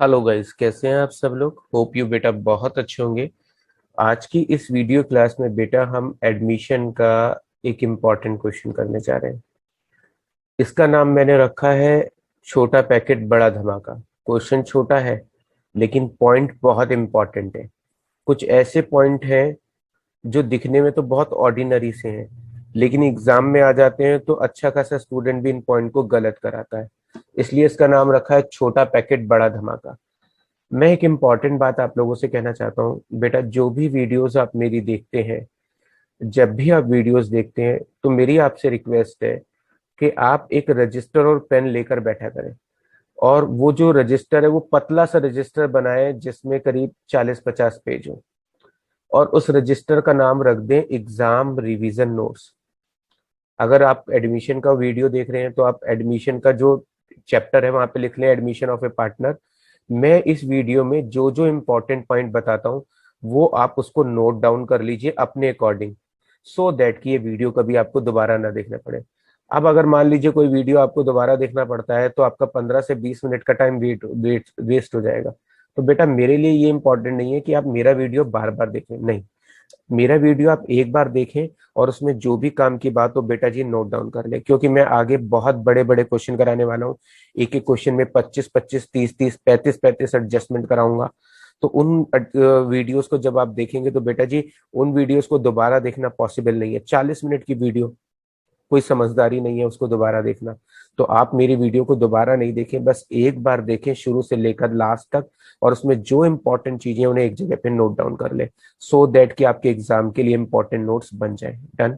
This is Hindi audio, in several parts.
हेलो गाइस, कैसे हैं आप सब लोग। होप यू बेटा बहुत अच्छे होंगे। आज की इस वीडियो क्लास में बेटा हम एडमिशन का एक इम्पॉर्टेंट क्वेश्चन करने जा रहे हैं। इसका नाम मैंने रखा है छोटा पैकेट बड़ा धमाका। क्वेश्चन छोटा है लेकिन पॉइंट बहुत इंपॉर्टेंट है। कुछ ऐसे पॉइंट हैं जो दिखने में तो बहुत ऑर्डिनरी से हैं, लेकिन एग्जाम में आ जाते हैं तो अच्छा खासा स्टूडेंट भी इन पॉइंट को गलत कराता है। इसलिए इसका नाम रखा है छोटा पैकेट बड़ा धमाका। मैं एक इम्पॉर्टेंट बात आप लोगों से कहना चाहता हूँ बेटा, जो भी वीडियोस आप मेरी देखते हैं, जब भी आप वीडियोस देखते हैं तो मेरी आपसे रिक्वेस्ट है कि आप एक रजिस्टर और पेन लेकर बैठा करें। और वो जो रजिस्टर है वो पतला सा रजिस्टर बनाए जिसमें करीब 40-50 पेज हो, और उस रजिस्टर का नाम रख दें एग्जाम रिवीजन नोट्स। अगर आप एडमिशन का वीडियो देख रहे हैं तो आप एडमिशन का जो चैप्टर है वहां पे लिख लें एडमिशन ऑफ ए पार्टनर। मैं इस वीडियो में जो जो इम्पोर्टेंट पॉइंट बताता हूँ वो आप उसको नोट डाउन कर लीजिए अपने अकॉर्डिंग, सो दैट कि ये वीडियो कभी आपको दोबारा ना देखना पड़े। अब अगर मान लीजिए कोई वीडियो आपको दोबारा देखना पड़ता है तो आपका 15 से 20 मिनट का टाइम वेस्ट हो जाएगा। तो बेटा मेरे लिए ये इंपॉर्टेंट नहीं है कि आप मेरा वीडियो बार बार देखें, नहीं। मेरा वीडियो आप एक बार देखें और उसमें जो भी काम की बात हो बेटा जी नोट डाउन कर ले, क्योंकि मैं आगे बहुत बड़े बड़े क्वेश्चन कराने वाला हूँ। एक एक क्वेश्चन में 25-25, 30-30, 35-35 एडजस्टमेंट कराऊंगा। तो उन वीडियोस को जब आप देखेंगे तो बेटा जी उन वीडियोस को दोबारा देखना पॉसिबल नहीं है। 40 मिनट की वीडियो कोई समझदारी नहीं है उसको दोबारा देखना। तो आप मेरी वीडियो को दोबारा नहीं देखें, बस एक बार देखें शुरू से लेकर लास्ट तक, और उसमें जो इंपॉर्टेंट चीजें हैं, उन्हें एक जगह पे नोट डाउन कर ले, सो दैट कि आपके एग्जाम के लिए इंपॉर्टेंट नोट्स बन जाए। डन।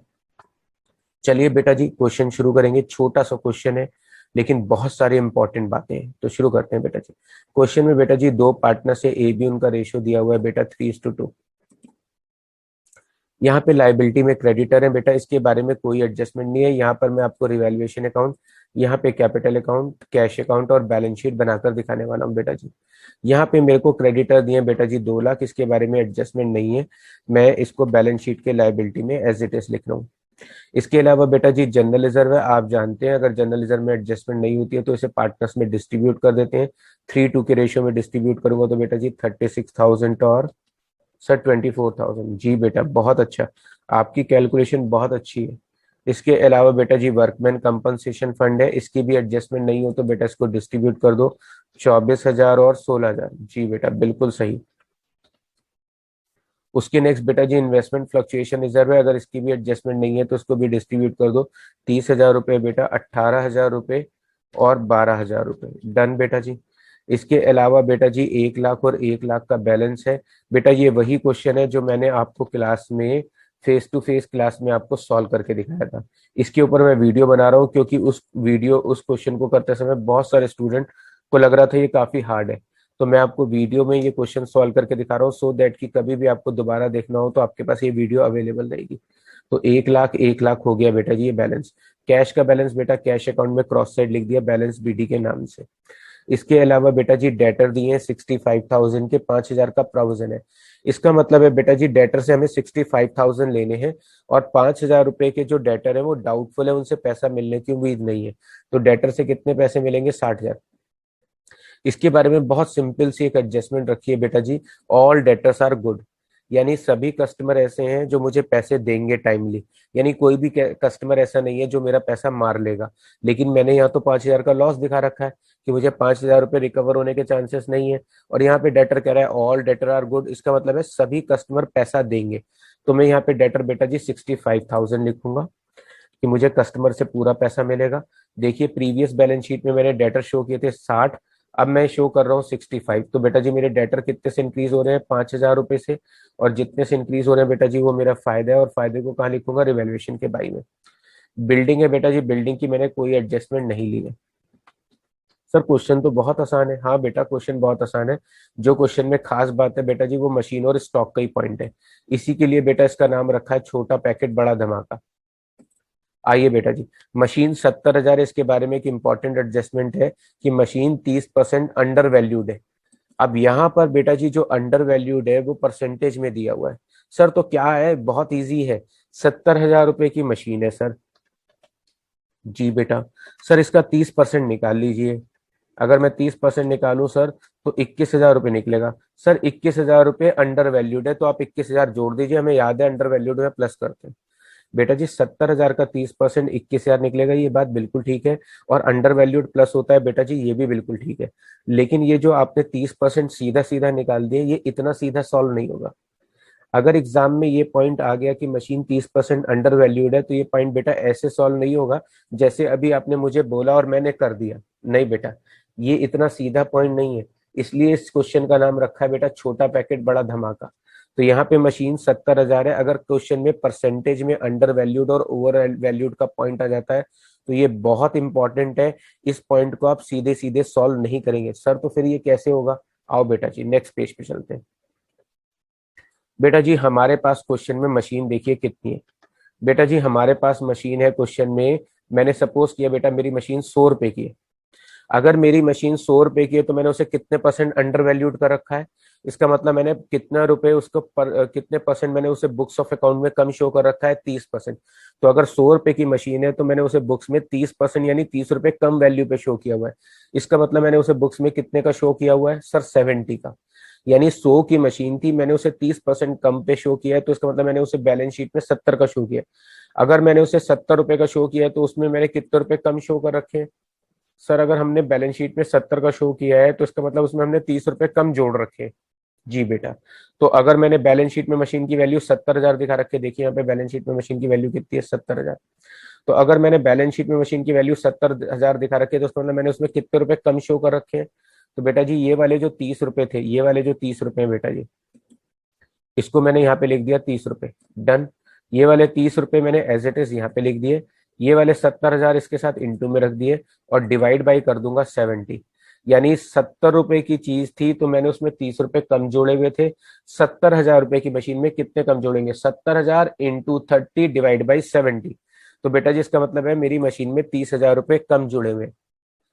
चलिए बेटा जी क्वेश्चन शुरू करेंगे। छोटा सा क्वेश्चन है लेकिन बहुत सारी इंपॉर्टेंट बातें हैं, तो शुरू करते हैं बेटा जी। क्वेश्चन में बेटा जी दो पार्टनर से ए बी, उनका रेशियो दिया हुआ है बेटा 3:2। यहाँ पे लाइबिलिटी में क्रेडिटर है बेटा, इसके बारे में कोई एडजस्टमेंट नहीं है। यहाँ पर मैं आपको रिवैल्यूएशन अकाउंट, यहाँ पे कैपिटल अकाउंट, कैश अकाउंट और बैलेंस शीट बनाकर दिखाने वाला हूँ बेटा जी। यहाँ पे मेरे को क्रेडिटर दिए बेटा जी 2 लाख, इसके बारे में एडजस्टमेंट नहीं है। मैं इसको बैलेंस शीट के लाइबिलिटी में एज इट इज लिख रहा हूँ। इसके अलावा बेटा जी जनरल रिजर्व है। आप जानते हैं अगर जनरल रिजर्व में एडजस्टमेंट नहीं होती है तो इसे पार्टनर्स में डिस्ट्रीब्यूट कर देते हैं। 3:2 के रेशियो में डिस्ट्रीब्यूट करूंगा तो बेटा जी 36,000 और सर 24,000। जी बेटा बहुत अच्छा, आपकी कैलकुलेशन बहुत अच्छी है। इसके अलावा बेटा जी वर्कमैन कंपनसेशन फंड है, इसकी भी एडजस्टमेंट नहीं हो तो बेटा इसको डिस्ट्रीब्यूट कर दो 24,000 और 16,000। जी बेटा बिल्कुल सही। उसके नेक्स्ट बेटा जी इन्वेस्टमेंट फ्लक्चुएशन रिजर्व है, अगर इसकी भी एडजस्टमेंट नहीं है तो इसको भी डिस्ट्रीब्यूट कर दो। 30,000 रुपये बेटा, 18,000 रुपये और 12,000 रुपये। डन बेटा जी। इसके अलावा बेटा जी 1 लाख और 1 लाख का बैलेंस है। बेटा ये वही क्वेश्चन है जो मैंने आपको क्लास में फेस टू फेस क्लास में आपको सॉल्व करके दिखाया था। इसके ऊपर मैं वीडियो बना रहा हूँ क्योंकि उस क्वेश्चन को करते समय बहुत सारे स्टूडेंट को लग रहा था ये काफी हार्ड है। तो मैं आपको वीडियो में ये क्वेश्चन सॉल्व करके दिखा रहा हूँ, सो दैट कि कभी भी आपको दोबारा देखना हो तो आपके पास ये वीडियो अवेलेबल रहेगी। तो 1 लाख 1 लाख हो गया बेटा जी ये बैलेंस। कैश का बैलेंस बेटा कैश अकाउंट में क्रॉस साइड लिख दिया बैलेंस बीडी के नाम से। इसके अलावा बेटा जी डेटर दिए हैं 65,000 के, 5,000 का प्रोविजन है। इसका मतलब है बेटा जी डेटर से हमें 65,000 लेने हैं, और 5,000 रुपए के जो डेटर है वो डाउटफुल है, उनसे पैसा मिलने की उम्मीद नहीं है। तो डेटर से कितने पैसे मिलेंगे? 60,000। इसके बारे में बहुत सिंपल सी एक एडजस्टमेंट रखी है बेटा जी, ऑल डेटर्स आर गुड। यानी सभी कस्टमर ऐसे हैं जो मुझे पैसे देंगे टाइमली। यानी कोई भी कस्टमर ऐसा नहीं है जो मेरा पैसा मार लेगा। लेकिन मैंने यहाँ तो 5,000 का लॉस दिखा रखा है कि मुझे 5,000 रुपये रिकवर होने के चांसेस नहीं है। और यहाँ पे डेटर कह रहा है ऑल डेटर आर गुड, इसका मतलब है सभी कस्टमर पैसा देंगे। तो मैं यहाँ पे डेटर बेटा जी 65,000 लिखूंगा कि मुझे कस्टमर से पूरा पैसा मिलेगा। देखिए प्रीवियस बैलेंस शीट में मैंने डेटर शो किए थे 60, अब मैं शो कर रहा हूँ 65। तो बेटा जी मेरे डेटर कितने से इंक्रीज हो रहे हैं? 5,000 रुपए से। और जितने से इंक्रीज हो रहे हैं बेटा जी वो मेरा फायदा है, और फायदे को कहाँ लिखूंगा? रिवैल्यूएशन के बाई में। बिल्डिंग है बेटा जी, बिल्डिंग की मैंने कोई एडजस्टमेंट नहीं ली है। सर क्वेश्चन तो बहुत आसान है। हाँ बेटा क्वेश्चन बहुत आसान है। जो क्वेश्चन में खास बात है बेटा जी वो मशीन और स्टॉक का ही पॉइंट है। इसी के लिए बेटा इसका नाम रखा है छोटा पैकेट बड़ा धमाका। आइए बेटा जी, मशीन 70,000 है, इसके बारे में एक इंपॉर्टेंट एडजस्टमेंट है कि मशीन 30% अंडर वैल्यूड है। अब यहाँ पर बेटा जी जो अंडर वैल्यूड है वो परसेंटेज में दिया हुआ है। सर तो क्या है? बहुत इजी है। 70,000 रुपए की मशीन है सर। जी बेटा। सर इसका 30% निकाल लीजिए। अगर मैं 30% निकालूं सर तो 21,000 रुपये निकलेगा। सर 21,000 रुपये अंडर वैल्यूड है, तो आप 21,000 जोड़ दीजिए, हमें याद है अंडर वैल्यूड में प्लस करते हैं। बेटा जी 70,000 का 30% 21,000 निकलेगा, ये बात बिल्कुल ठीक है। और अंडर वैल्यूड प्लस होता है बेटा जी, ये भी बिल्कुल ठीक है। लेकिन ये जो आपने 30% सीधा सीधा निकाल दिया, ये इतना सीधा सॉल्व नहीं होगा। अगर एग्जाम में ये पॉइंट आ गया कि मशीन 30% अंडर वैल्यूड है, तो ये पॉइंट बेटा ऐसे सॉल्व नहीं होगा जैसे अभी आपने मुझे बोला और मैंने कर दिया। नहीं बेटा, ये इतना सीधा पॉइंट नहीं है। इसलिए इस क्वेश्चन का नाम रखा है बेटा छोटा पैकेट बड़ा धमाका। तो यहाँ पे मशीन 70,000 है। अगर क्वेश्चन में परसेंटेज में अंडर वैल्यूड और ओवर वैल्यूड का पॉइंट आ जाता है, तो ये बहुत इंपॉर्टेंट है। इस पॉइंट को आप सीधे सीधे सॉल्व नहीं करेंगे। सर तो फिर ये कैसे होगा? आओ बेटा जी नेक्स्ट पेज पे चलते हैं। बेटा जी हमारे पास क्वेश्चन में मशीन देखिए कितनी है। बेटा जी हमारे पास मशीन है क्वेश्चन में, मैंने सपोज किया बेटा मेरी मशीन 100 रुपए की है। अगर मेरी मशीन 100 रुपए की है तो मैंने उसे कितने परसेंट अंडर वैल्यूड कर रखा है? इसका मतलब मैंने कितना रुपए उसको कितने परसेंट मैंने उसे बुक्स ऑफ अकाउंट में कम शो कर रखा है? 30%। तो अगर 100 रुपए की मशीन है तो मैंने उसे बुक्स में 30% यानी 30 रुपए कम वैल्यू पे शो किया हुआ है। इसका मतलब मैंने उसे बुक्स में कितने का शो किया हुआ है? सर 70 का। यानी 100 की मशीन थी, मैंने उसे 30% कम पे शो किया है, तो इसका मतलब मैंने उसे बैलेंस शीट में 70 का शो किया है। अगर मैंने उसे 70 रुपए का शो किया है तो उसमें मैंने कितने रुपए कम शो कर रखे हैं? सर अगर हमने बैलेंस शीट में 70 का शो किया है तो इसका मतलब उसमें हमने 30 रुपए कम जोड़ रखे हैं। जी बेटा। तो अगर मैंने बैलेंस शीट में मशीन की वैल्यू 70,000 दिखा रखी है, देखिए यहाँ पे बैलेंस शीट में मशीन की वैल्यू कितनी है? 70,000। तो अगर मैंने बैलेंस शीट में मशीन की वैल्यू 70,000 दिखा रखी है, तो उसका मतलब मैंने उसमें कितने रुपए कम शो कर रखे हैं? तो बेटा जी ये वाले जो 30 रुपए थे, ये वाले जो 30 रुपए हैं बेटा जी, इसको मैंने यहाँ पे लिख दिया 30 रुपए। डन। ये वाले 30 रुपए मैंने एज इट इज यहाँ पे लिख दिए। ये वाले 70,000 इसके साथ इंटू में रख दिए और डिवाइड बाई कर दूंगा 70। यानी 70 रुपए की चीज थी तो मैंने उसमें 30 रुपए कम जोड़े हुए थे। 70,000 रुपए की मशीन में कितने कम जोड़ेंगे? 70,000 इंटू 30 डिवाइड बाई 70। तो बेटा जी इसका मतलब है मेरी मशीन में 30,000 रुपए कम जुड़े हुए हैं,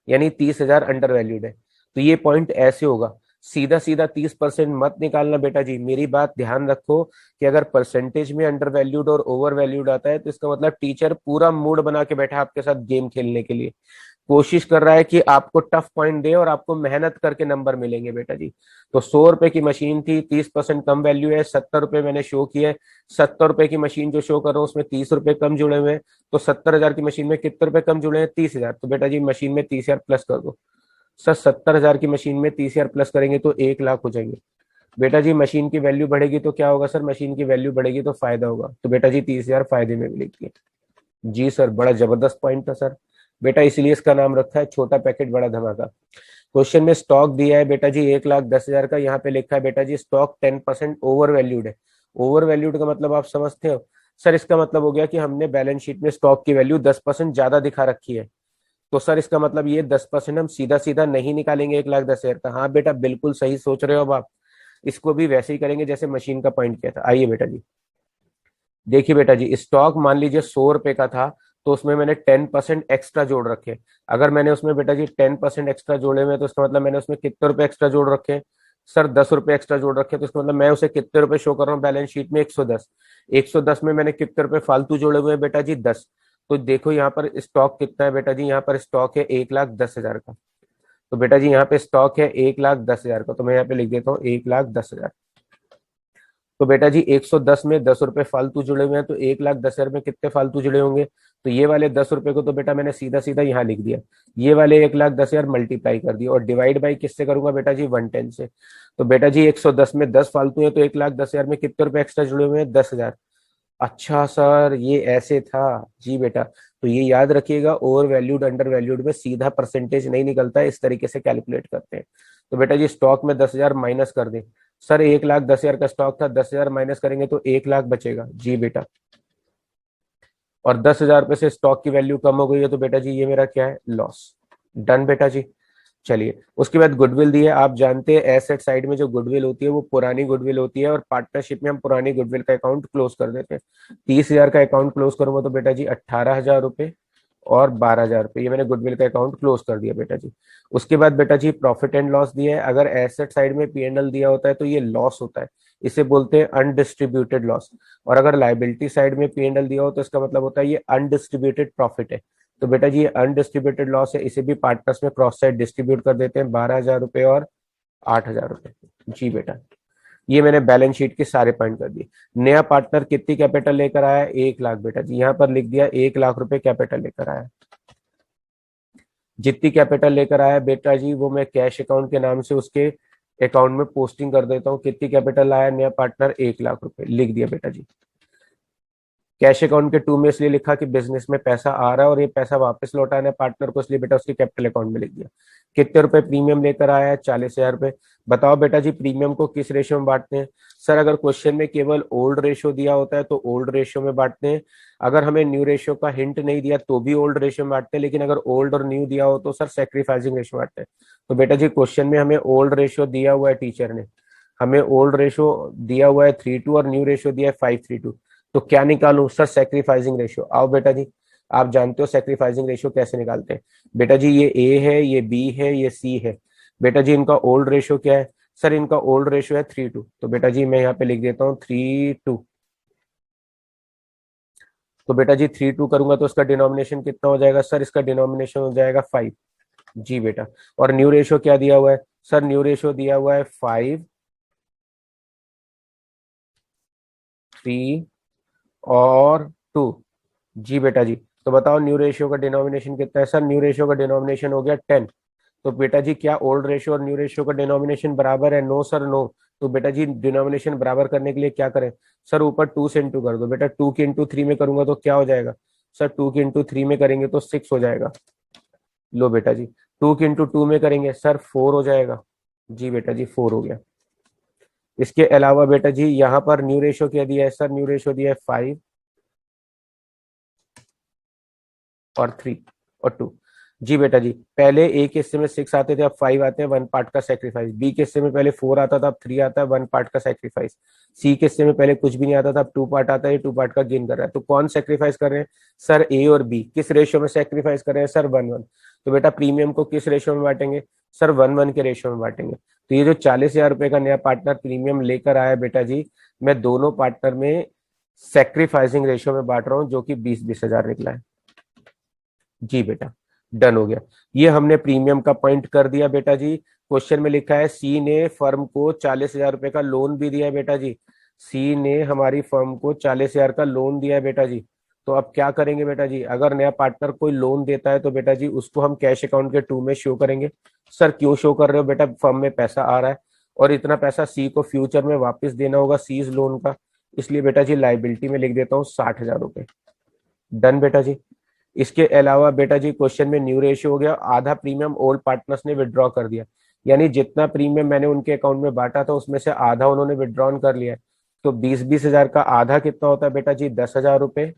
यानी 30,000 अंडर वैल्यूड है। तो ये पॉइंट ऐसे होगा। सीधा सीधा 30% मत निकालना बेटा जी, मेरी बात ध्यान रखो कि अगर परसेंटेज में अंडर वैल्यूड और ओवर वैल्यूड आता है तो इसका मतलब टीचर पूरा मूड बना के बैठा है आपके साथ गेम खेलने के लिए। कोशिश कर रहा है कि आपको टफ पॉइंट दे और आपको मेहनत करके नंबर मिलेंगे बेटा जी। तो 100 रुपए की मशीन थी, 30% कम वैल्यू है, 70 रुपए मैंने शो किया है। 70 रुपए की मशीन जो शो कर रहा हूँ उसमें 30 रुपए कम जुड़े हुए हैं। तो 70,000 की मशीन में कितने रुपए कम जुड़े हैं? 30,000। तो बेटा जी मशीन में 30,000 प्लस कर दो। सर 70,000 की मशीन में 30,000 प्लस करेंगे तो 1 लाख हो जाएंगे। बेटा जी मशीन की वैल्यू बढ़ेगी तो क्या होगा? सर मशीन की वैल्यू बढ़ेगी तो फायदा होगा, तो बेटा जी 30,000 फायदे में मिलेगी। जी सर, बड़ा जबरदस्त पॉइंट था सर। बेटा इसलिए इसका नाम रखा है छोटा पैकेट बड़ा धमाका। क्वेश्चन में स्टॉक दिया है बेटा जी 1,10,000 का, यहाँ पे लिखा है बेटा जी स्टॉक 10% ओवर वैल्यूड है। ओवर वैल्यूड का मतलब आप समझते हो? सर इसका मतलब हो गया कि हमने बैलेंस शीट में स्टॉक की वैल्यू 10% ज्यादा दिखा रखी है। तो सर इसका मतलब ये 10% हम सीधा सीधा नहीं निकालेंगे 1,10,000 का। हाँ बेटा बिल्कुल सही सोच रहे हो अब आप। इसको भी वैसे ही करेंगे जैसे मशीन का पॉइंट किया था। आइए बेटा जी देखिए बेटा जी, स्टॉक मान लीजिए 100 रुपए का था, तो उसमें मैंने 10% एक्स्ट्रा जोड़ रखे। अगर मैंने उसमें बेटा जी 10% एक्स्ट्रा जोड़े हुए तो उसका मतलब मैंने उसमें कितने रुपए एक्स्ट्रा जोड़ रखे? सर 10 रुपए एक्स्ट्रा जोड़ रखे। तो इसका मतलब मैं उसे कितने रुपए शो कर रहा हूँ बैलेंस शीट में? 110। 110 में मैंने कितने रुपए फालतू जोड़े हुए हैं बेटा जी? 10। तो देखो यहाँ पर स्टॉक कितना है बेटा जी, यहाँ पर स्टॉक है 1,10,000 का। तो बेटा जी यहाँ पे स्टॉक है 1,10,000 का, तो मैं यहाँ पे लिख देता हूँ 1,10,000। तो बेटा जी 110 में 10 रुपए फालतू जुड़े हुए हैं, तो 1,10,000 में कितने फालतू जुड़े होंगे? तो ये वाले 10 रुपए को तो बेटा मैंने सीधा सीधा यहाँ लिख दिया। ये वाले 1,10,000 मल्टीप्लाई कर दिया और डिवाइड बाई किससे करूंगा बेटा जी? 110 से। तो बेटा जी 110 में 10 फालतू है, तो 1,10,000 में कितने रुपए एक्स्ट्रा जुड़े हुए हैं? 10,000। अच्छा सर ये ऐसे था। जी बेटा, तो ये याद रखिएगा ओवर वैल्यूड अंडर वैल्यूड में सीधा परसेंटेज नहीं निकलता है, इस तरीके से कैलकुलेट करते हैं। तो बेटा जी स्टॉक में 10,000 माइनस कर दें। सर 1,10,000 का स्टॉक था, 10,000 माइनस करेंगे तो 1 लाख बचेगा। जी बेटा। और 10,000 रुपए से स्टॉक की वैल्यू कम हो गई है, तो बेटा जी ये मेरा क्या है? लॉस। डन बेटा जी। चलिए उसके बाद गुडविल दी है। आप जानते हैं एसेट साइड में जो गुडविल होती है वो पुरानी गुडविल होती है, और पार्टनरशिप में हम पुरानी गुडविल का अकाउंट क्लोज कर देते हैं। 30,000 का अकाउंट क्लोज करूंगा तो बेटा जी 18,000 रुपए और 12,000 रुपए, ये मैंने गुडविल का अकाउंट क्लोज कर दिया बेटा जी। उसके बाद बेटा जी प्रॉफिट एंड लॉस दिया है। अगर एसेट साइड में पीएनएल दिया होता है तो ये लॉस होता है, इसे बोलते हैं अनडिस्ट्रीब्यूटेड लॉस। और अगर लाइबिलिटी साइड में पीएनएल दिया हो तो इसका मतलब होता है ये अनडिस्ट्रीब्यूटेड प्रॉफिट है। तो बेटा जी ये अनडिस्ट्रीब्यूटेड लॉस है, इसे भी पार्टनर्स में क्रॉस साइड डिस्ट्रीब्यूट कर देते हैं 12,000 रुपए और 8,000 रुपए। जी बेटा, ये मैंने बैलेंस शीट के सारे पॉइंट कर दिए। नया पार्टनर कितनी कैपिटल लेकर आया? 1 लाख बेटा जी, यहाँ पर लिख दिया 1 लाख रुपए कैपिटल लेकर आया। जितनी कैपिटल लेकर आया बेटा जी वो मैं कैश अकाउंट के नाम से उसके अकाउंट में पोस्टिंग कर देता हूँ। कितनी कैपिटल आया नया पार्टनर? 1 लाख रुपए, लिख दिया बेटा जी। कैश अकाउंट के टू में इसलिए लिखा कि बिजनेस में पैसा आ रहा है और ये पैसा वापस लौटाना है पार्टनर को, इसलिए बेटा उसके कैपिटल अकाउंट में लिख दिया। कितने रुपए प्रीमियम लेकर आया है? 40,000 रुपए। बताओ बेटा जी प्रीमियम को किस रेशियो में बांटते हैं? सर अगर क्वेश्चन में केवल ओल्ड रेशियो दिया होता है तो ओल्ड रेशियो में बांटते हैं। अगर हमें न्यू रेशियो का हिंट नहीं दिया तो भी ओल्ड रेशियो में बांटते हैं, लेकिन अगर ओल्ड और न्यू दिया हो तो सर सेक्रीफाइसिंग रेशियो बांटते हैं। तो बेटा जी क्वेश्चन में हमें ओल्ड रेशियो दिया हुआ है, टीचर ने हमें ओल्ड रेशियो दिया हुआ है 3:2 और न्यू रेशियो दिया है 5:3:2। तो क्या निकालूं? Sir sacrificing ratio. आओ बेटा जी, आप जानते हो सेक्रीफाइसिंग रेशियो कैसे निकालते हैं। बेटा जी ये ए है, ये बी है, ये सी है। बेटा जी इनका ओल्ड रेशियो क्या है? सर इनका ओल्ड रेशियो है 3:2। तो बेटा जी मैं यहाँ पे लिख देता हूँ 3:2। तो बेटा जी 3:2 करूंगा तो इसका डिनोमिनेशन कितना हो जाएगा? सर इसका डिनोमिनेशन हो जाएगा 5। जी बेटा। और न्यू रेशियो क्या दिया हुआ है? सर न्यू रेशियो दिया हुआ है 5, 3 और 2। जी बेटा जी। तो बताओ न्यू रेशियो का डिनोमिनेशन कितना है? सर न्यू रेशियो का डिनोमिनेशन हो गया 10। तो बेटा जी क्या ओल्ड रेशियो और न्यू रेशियो का डिनोमिनेशन बराबर है? No sir no. तो बेटा जी डिनोमिनेशन बराबर करने के लिए क्या करें? सर ऊपर 2 से इंटू कर दो। बेटा 2 के इंटू 3 में करूंगा तो क्या हो जाएगा? सर 2 के इंटू 3 में करेंगे तो 6 हो जाएगा। लो बेटा जी 2 के इंटू 2 में करेंगे सर 4 हो जाएगा। जी बेटा जी 4 हो गया। इसके अलावा बेटा जी यहाँ पर न्यू रेशियो क्या दिया है? सर न्यू रेशियो दिया है 5 और 3 और 2। जी बेटा जी पहले ए के हिस्से में 6 आते थे, अब 5 आते हैं, 1 पार्ट का सेक्रीफाइस। बी के हिस्से में पहले 4 आता था, अब 3 आता है, 1 पार्ट का सेक्रीफाइस। सी के हिस्से में पहले कुछ भी नहीं आता था, अब 2 पार्ट आता है, 2 पार्ट का गेन कर रहा है। तो कौन सेक्रीफाइस कर रहे हैं? सर ए और बी। किस रेशियो में सेक्रीफाइस कर रहे हैं? सर 1:1। तो बेटा प्रीमियम को किस रेशियो में बांटेंगे? सर 1:1 के रेशियो में बांटेंगे। तो ये जो 40,000 रुपए का नया पार्टनर प्रीमियम लेकर आया बेटा जी, मैं दोनों पार्टनर में सेक्रीफाइसिंग रेशियो में बांट रहा हूँ, जो कि 20-20 हजार निकला है। जी बेटा डन हो गया। ये हमने प्रीमियम का पॉइंट कर दिया बेटा जी। क्वेश्चन में लिखा है सी ने फर्म को 40,000 रुपए का लोन भी दिया है बेटा जी। सी ने हमारी फर्म को 40,000 का लोन दिया है बेटा जी। तो अब क्या करेंगे बेटा जी? अगर नया पार्टनर कोई लोन देता है तो बेटा जी उसको हम कैश अकाउंट के टू में शो करेंगे। सर क्यों शो कर रहे हो बेटा? फर्म में पैसा आ रहा है और इतना पैसा सी को फ्यूचर में वापस देना होगा सीज लोन का, इसलिए बेटा जी लाइबिलिटी में लिख देता हूँ 60,000 रुपए। डन बेटा जी। इसके अलावा बेटा जी क्वेश्चन में न्यू रेशियो हो गया, आधा प्रीमियम ओल्ड पार्टनर्स ने विड्रॉ कर दिया, यानी जितना प्रीमियम मैंने उनके अकाउंट में बांटा था उसमें से आधा उन्होंने विड्रॉन कर लिया। तो 20-20 हजार का आधा कितना होता है बेटा जी? 10,000 रुपए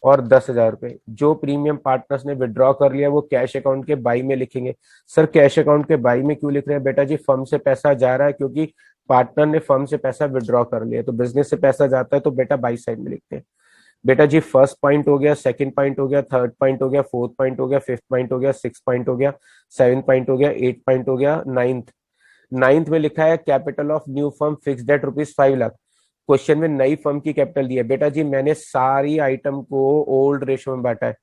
और 10,000 रुपए। जो प्रीमियम पार्टनर्स ने विड्रॉ कर लिया वो कैश अकाउंट के बाई में लिखेंगे। सर कैश अकाउंट के बाई में क्यों लिख रहे हैं बेटा जी? फर्म से पैसा जा रहा है क्योंकि पार्टनर ने फर्म से पैसा विड्रॉ कर लिया, तो बिजनेस से पैसा जाता है तो बेटा बाई साइड में लिखते हैं। बेटा जी फर्स्ट पॉइंट हो गया, सेकंड पॉइंट हो गया, थर्ड पॉइंट हो गया, फोर्थ पॉइंट हो गया, फिफ्थ पॉइंट हो गया, सिक्स पॉइंट हो गया, सेवन पॉइंट हो गया, एट पॉइंट हो गया, नाइन्थ। नाइन्थ में लिखा है capital of new firm fixed at ₹5 lakh. Question में नई फर्म की कैपिटल दी है बेटा जी, मैंने सारी आइटम को ओल्ड रेशियो में बांटा है।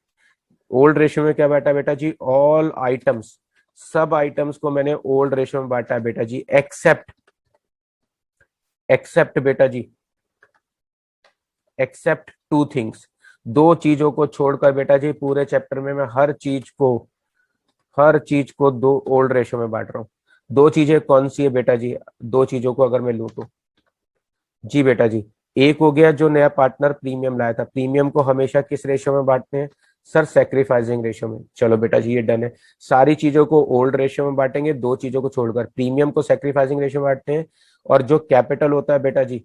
ओल्ड रेशियो में क्या बांटा बेटा जी? ऑल आइटम्स, सब आइटम्स को मैंने ओल्ड रेशियो में बांटा है बेटा जी, एक्सेप्ट एक्सेप्ट बेटा जी एक्सेप्ट टू थिंग्स। दो चीजों को छोड़कर बेटा जी पूरे चैप्टर में मैं हर चीज को दो ओल्ड रेशो में बांट रहा हूँ। दो चीजें कौन सी है बेटा जी? दो चीजों को अगर मैं लूँ तो जी बेटा जी, एक हो गया जो नया पार्टनर प्रीमियम लाया था, प्रीमियम को हमेशा किस रेशो में बांटते हैं? सर सेक्रीफाइसिंग रेशो में। चलो बेटा जी ये डन है। सारी चीजों को ओल्ड रेशो में बांटेंगे, दो चीजों को छोड़कर प्रीमियम को सेक्रीफाइसिंग रेशो में बांटते हैं। और जो कैपिटल होता है बेटा जी,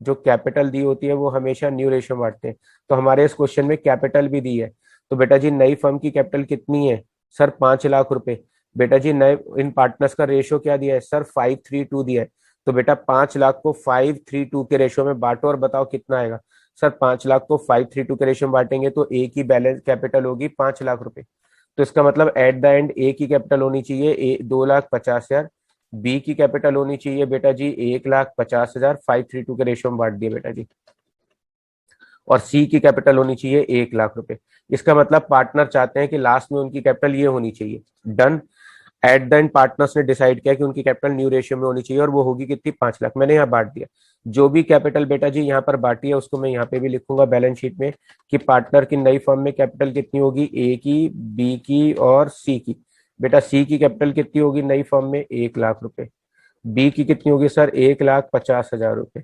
जो कैपिटल दी होती है वो हमेशा न्यू रेशो में बांटते हैं। तो हमारे इस क्वेश्चन में कैपिटल भी दी है। तो बेटा जी नई फर्म की कैपिटल कितनी है? सर 5 लाख रुपए। बेटा जी नए इन पार्टनर्स का रेशियो क्या दिया है? सर 5:3:2 दिया है। तो बेटा 5 लाख को 5:3:2 के रेशियो में बांटो और बताओ कितना आएगा। सर 5 लाख को 5:3:2 के रेशियो में बांटेंगे तो ए की बैलेंस कैपिटल होगी 5 लाख रुपए। तो इसका मतलब एट द एंड ए की कैपिटल होनी चाहिए 2,50,000, बी की कैपिटल होनी चाहिए बेटा जी 1,50,000, 5:3:2 के रेशियो में बांट दिए बेटा जी। और सी की कैपिटल होनी चाहिए 1 लाख रुपए। इसका मतलब पार्टनर चाहते हैं कि लास्ट में उनकी कैपिटल ये होनी चाहिए। Done. At the end partners ने डिसाइड किया कि उनकी कैपिटल न्यू रेशियो में होनी चाहिए, और वो होगी कितनी, 5 लाख। मैंने यहाँ बांट दिया। जो भी कैपिटल बेटा जी यहाँ पर बांटी है उसको मैं यहाँ पे भी लिखूंगा बैलेंस शीट में, कि पार्टनर की नई फर्म में कैपिटल कितनी होगी, ए की, बी की और सी की। बेटा सी की कैपिटल कितनी होगी नई फर्म में, 1 लाख रुपए। बी की कितनी होगी सर, 1,50,000 रुपए।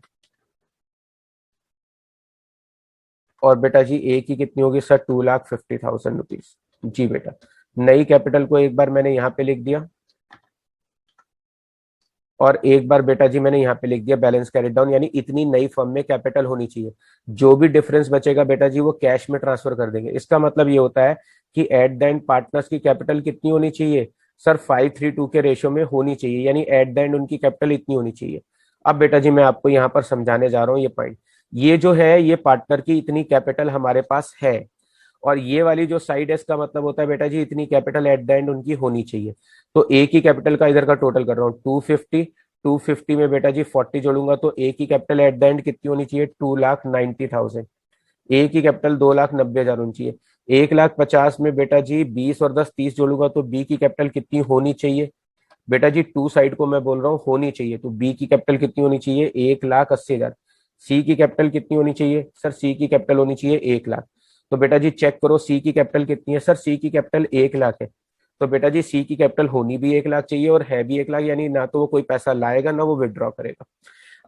और बेटा जी ए की कितनी होगी सर, 2,50,000 रुपीज। जी बेटा, नई कैपिटल को एक बार मैंने यहाँ पे लिख दिया, और एक बार बेटा जी मैंने यहाँ पे लिख दिया बैलेंस कैरिड डाउन, यानी इतनी नई फर्म में कैपिटल होनी चाहिए। जो भी डिफरेंस बचेगा बेटा जी वो कैश में ट्रांसफर कर देंगे। इसका मतलब ये होता है कि एट द एंड पार्टनर्स की कैपिटल कितनी होनी चाहिए सर, 5:3 के रेशियो में होनी चाहिए, यानी एट द एंड उनकी कैपिटल इतनी होनी चाहिए। अब बेटा जी मैं आपको यहाँ पर समझाने जा रहा हूँ ये पॉइंट। ये जो है ये पार्टनर की इतनी कैपिटल हमारे पास है, और ये वाली जो साइड है इसका मतलब होता है बेटा जी इतनी कैपिटल एट द एंड उनकी होनी चाहिए। तो ए की कैपिटल का इधर का टोटल कर रहा हूँ 250। 250 में बेटा जी 40 जोड़ूंगा तो ए की कैपिटल एट द एंड कितनी होनी चाहिए, 2,90,000। ए की कैपिटल 2,90,000 होनी चाहिए। 1,50,000 में बेटा जी 20 और 10 30 जोड़ूंगा तो बी की कैपिटल कितनी होनी चाहिए, बेटा जी टू साइड को मैं बोल रहा हूँ होनी चाहिए, तो बी की कैपिटल कितनी होनी चाहिए, 1,80,000। सी की कैपिटल कितनी होनी चाहिए सर, सी की कैपिटल होनी चाहिए 1 लाख। तो बेटा जी चेक करो सी की कैपिटल कितनी है सर, सी की कैपिटल 1 लाख है। तो बेटा जी सी की कैपिटल होनी भी 1 लाख चाहिए और है भी 1 लाख, यानी ना तो वो कोई पैसा लाएगा ना वो विड्रॉ करेगा।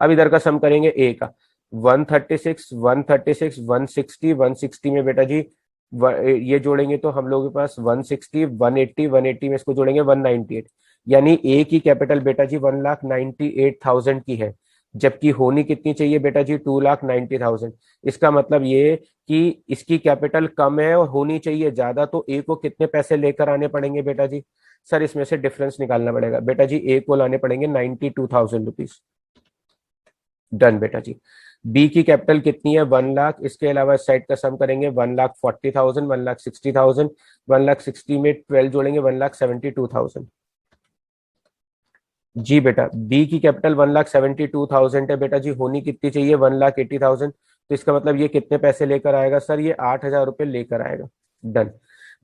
अब इधर का सम करेंगे ए का, 136 136 160 160 में बेटा जी ये जोड़ेंगे तो हम लोगों के पास 160 180 180 में इसको जोड़ेंगे 198, यानी ए की कैपिटल बेटा जी 1,98,000 की है, जबकि होनी कितनी चाहिए बेटा जी, 2,90,000। इसका मतलब ये कि इसकी कैपिटल कम है और होनी चाहिए ज्यादा, तो ए को कितने पैसे लेकर आने पड़ेंगे बेटा जी, सर इसमें से डिफरेंस निकालना पड़ेगा। बेटा जी ए को लाने पड़ेंगे 92,000 रुपीज। डन बेटा जी। बी की कैपिटल कितनी है, 1 लाख। इसके अलावा इस साइड का सम करेंगे, 1,40,000 1,60,000। 1,60,000 में 12 जोड़ेंगे, 1,72,000। जी बेटा, बी की कैपिटल 1,72,000 है बेटा जी, होनी कितनी चाहिए, 1,80,000। तो इसका मतलब ये कितने पैसे लेकर आएगा सर, ये 8,000 रुपये लेकर आएगा। डन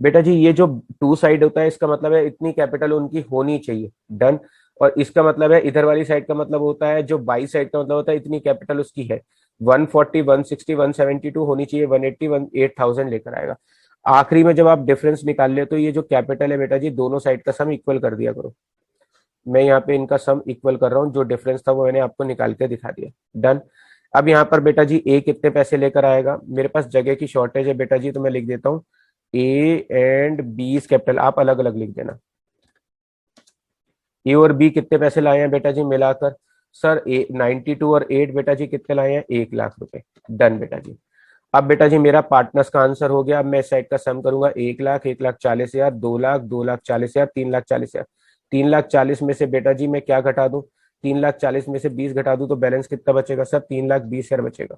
बेटा जी, ये जो टू साइड होता है इसका मतलब है इतनी कैपिटल उनकी होनी चाहिए। डन। और इसका मतलब है इधर वाली साइड का मतलब होता है, जो बाई साइड का मतलब होता है इतनी कैपिटल उसकी है, 140 160 172 होनी चाहिए, 180 8,000 लेकर आएगा। आखिरी में जब आप डिफरेंस निकाल ले तो ये जो कैपिटल है बेटा जी दोनों साइड का सम इक्वल कर दिया करो। मैं यहाँ पे इनका सम इक्वल कर रहा हूँ, जो डिफरेंस था वो मैंने आपको निकाल के दिखा दिया। डन। अब यहाँ पर बेटा जी ए कितने पैसे लेकर आएगा, मेरे पास जगह की शॉर्टेज है बेटा जी, तो मैं लिख देता हूँ ए एंड बी कैपिटल, आप अलग अलग लिख देना। ए और बी कितने पैसे लाए हैं बेटा जी मिलाकर, सर ए 92 और 8 बेटा जी कितने लाए हैं, 1 लाख रुपए। डन बेटा जी। अब बेटा जी मेरा पार्टनर्स का आंसर हो गया। अब मैं इस साइड का सम करूंगा, 1 लाख 1,40,000, 2 लाख 2,40,000, 3,40,000। 3,40,000 में से बेटा जी मैं क्या घटा दूं, 3,40,000 में से 20 घटा दूं तो बैलेंस कितना बचेगा सर, 3,20,000 बचेगा।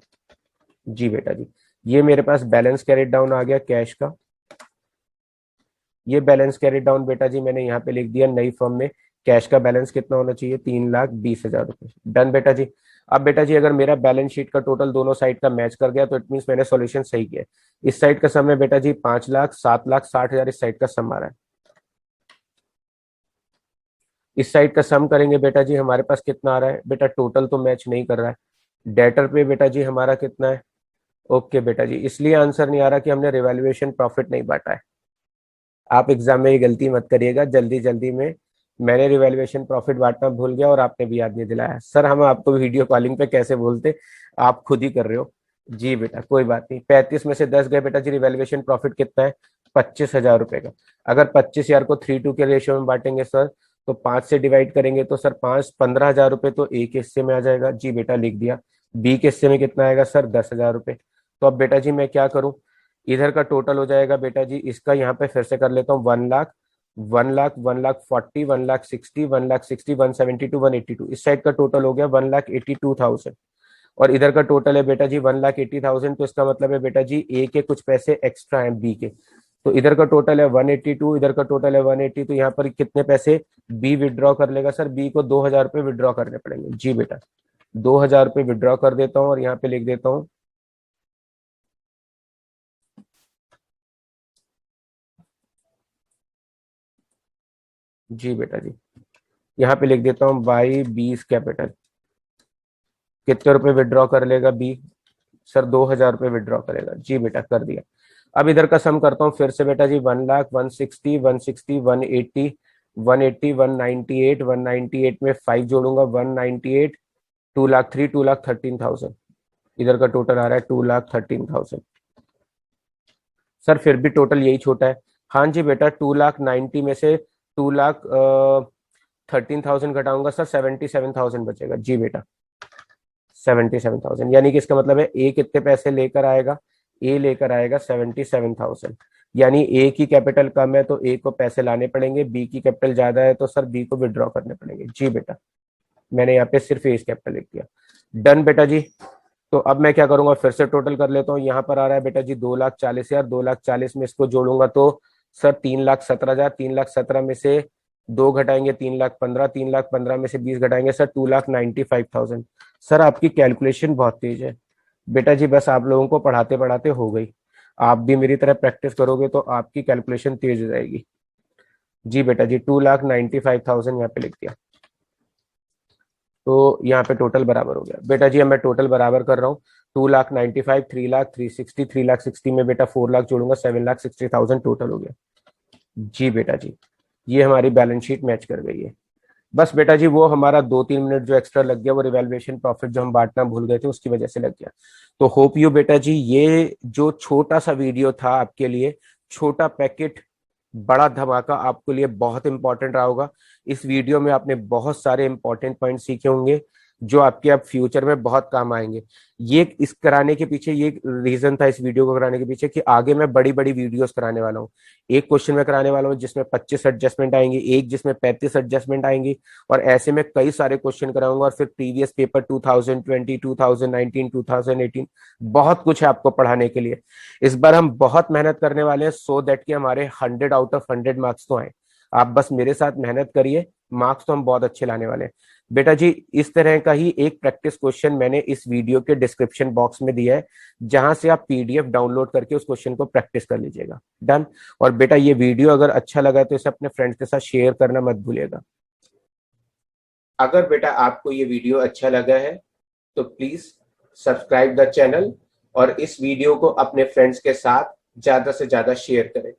जी बेटा जी, ये मेरे पास बैलेंस कैरिड डाउन आ गया कैश का। ये बैलेंस कैरिड डाउन बेटा जी मैंने यहाँ पे लिख दिया, नई फर्म में कैश का बैलेंस कितना होना चाहिए, 3,20,000 रुपए। डन बेटा जी। अब बेटा जी अगर मेरा बैलेंस शीट का टोटल दोनों साइड का मैच कर गया तो इट मीन मैंने सॉल्यूशन सही किया। इस साइड का सम है बेटा जी 5 लाख, 7,60,000 इस साइड का सम आ रहा है। इस साइड का सम करेंगे बेटा जी हमारे पास कितना आ रहा है, बेटा टोटल तो मैच नहीं कर रहा है। डेटर पे बेटा जी हमारा कितना है, ओके बेटा जी, इसलिए आंसर नहीं आ रहा कि हमने रिवैल्यूएशन प्रॉफिट नहीं बांटा है। आप एग्जाम में ये गलती मत करिएगा जल्दी जल्दी में, मैंने रिवैल्यूएशन प्रॉफिट बांटना भूल गया और आपने भी याद नहीं दिलाया। सर हम आपको वीडियो कॉलिंग पे कैसे बोलते, आप खुद ही कर रहे हो। जी बेटा कोई बात नहीं, 35 में से 10 गए बेटा जी, रिवैल्यूएशन प्रॉफिट कितना है, 25,000 रुपए का। अगर 25,000 को 3:2 के रेशियो में बांटेंगे सर, तो 5 से डिवाइड करेंगे तो सर 15,000 रुपए तो ए के हिस्से में आ जाएगा। जी बेटा लिख दिया। बी के हिस्से में कितना आएगा सर, 10,000 रुपए। तो अब बेटा जी मैं क्या करूं, इधर का टोटल हो जाएगा बेटा जी, इसका यहाँ पे फिर से कर लेता हूँ, 1 लाख 1 लाख 1,40,000 1,60,000 1,60,000 172 182, इस साइड का टोटल हो गया 1,82,000। और इधर का टोटल है बेटा जी 1,80,000, तो इसका मतलब है बेटा जी ए के कुछ पैसे एक्स्ट्रा हैं बी के, तो इधर का टोटल है 182, इधर का टोटल है 180, तो यहाँ पर कितने पैसे बी विड्रॉ कर लेगा सर, बी को 2,000 रुपये विड्रॉ करने पड़ेंगे। जी बेटा 2,000 रुपये विड्रॉ कर देता हूँ और यहाँ पे लिख देता हूँ जी बेटा जी, यहाँ पे लिख देता हूँ बाई बीस कैपिटल। कितने रुपए विड्रॉ कर लेगा बी? सर 2,000 रुपये विड्रॉ करेगा। जी बेटा कर दिया। अब इधर का सम करता हूँ फिर से बेटा जी। 1,00,000, 160, 160, 180, 180, 198, 198 में 5 जोड़ूंगा 198, 2,03,000, 2,13,000। इधर का टोटल आ रहा है 2,13,000। सर फिर भी टोटल यही छोटा है। हाँ जी बेटा, 2,90,000 में से 2,13,000 घटाऊंगा सर, 77,000 बचेगा। जी बेटा 77,000, यानी कि इसका मतलब है ए कितने पैसे लेकर आएगा? ए लेकर आएगा 77,000। यानी ए की कैपिटल कम है तो ए को पैसे लाने पड़ेंगे, बी की कैपिटल ज्यादा है तो सर बी को विड्रॉ करने पड़ेंगे। जी बेटा, मैंने यहाँ पे सिर्फ ए कैपिटल लिख दिया। डन बेटा जी। तो अब मैं क्या करूंगा, फिर से टोटल कर लेता हूँ। यहाँ पर आ रहा है बेटा जी 2,40,000। 2,40,000 में इसको जोड़ूंगा तो सर 3,17,000। 3,17,000 में से 2 घटाएंगे 3,15,000। 3,15,000 में से 20 घटाएंगे सर 2,95,000। सर आपकी कैलकुलेशन बहुत तेज है बेटा जी, बस आप लोगों को पढ़ाते पढ़ाते हो गई। आप भी मेरी तरह प्रैक्टिस करोगे तो आपकी कैलकुलेशन तेज हो जाएगी। जी बेटा जी 2,95,000 यहाँ पे लिख दिया। तो यहाँ पे टोटल बराबर हो गया बेटा जी। अब मैं टोटल बराबर कर रहा हूँ। 2,95,000, 3,00,000, 360, 3,60 में बेटा 4,00,000 जोड़ूंगा 7,60,000 टोटल हो गया। जी बेटा जी, ये हमारी बैलेंस शीट मैच कर गई है। बस बेटा जी वो हमारा 2-3 मिनट जो एक्स्ट्रा लग गया वो रिवैल्यूएशन प्रॉफिट जो हम बांटना भूल गए थे उसकी वजह से लग गया। तो होप यू बेटा जी ये जो छोटा सा वीडियो था आपके लिए, छोटा पैकेट बड़ा धमाका, आपके लिए बहुत इंपॉर्टेंट रहा होगा। इस वीडियो में आपने बहुत सारे इंपॉर्टेंट पॉइंट सीखे होंगे जो आपके अब फ्यूचर में बहुत काम आएंगे। ये इस कराने के पीछे ये रीजन था इस वीडियो को कराने के पीछे कि आगे मैं बड़ी बड़ी वीडियोस कराने वाला हूँ। एक क्वेश्चन में कराने वाला हूँ जिसमें 25 एडजस्टमेंट आएंगी, एक जिसमें 35 एडजस्टमेंट आएंगी, और ऐसे में कई सारे क्वेश्चन कराऊंगा। और फिर प्रीवियस पेपर 2020, 2019, 2018, बहुत कुछ है आपको पढ़ाने के लिए। इस बार हम बहुत मेहनत करने वाले हैं सो दैट कि हमारे 100 आउट ऑफ 100 मार्क्स तो आए। आप बस मेरे साथ मेहनत करिए, मार्क्स तो हम बहुत अच्छे लाने वाले हैं बेटा जी। इस तरह का ही एक प्रैक्टिस क्वेश्चन मैंने इस वीडियो के डिस्क्रिप्शन बॉक्स में दिया है, जहां से आप पीडीएफ डाउनलोड करके उस क्वेश्चन को प्रैक्टिस कर लीजिएगा। डन। और बेटा ये वीडियो अगर अच्छा लगा तो इसे अपने फ्रेंड्स के साथ शेयर करना मत भूलिएगा। अगर बेटा आपको ये वीडियो अच्छा लगा है तो प्लीज सब्सक्राइब द चैनल और इस वीडियो को अपने फ्रेंड्स के साथ ज्यादा से ज्यादा शेयर करें।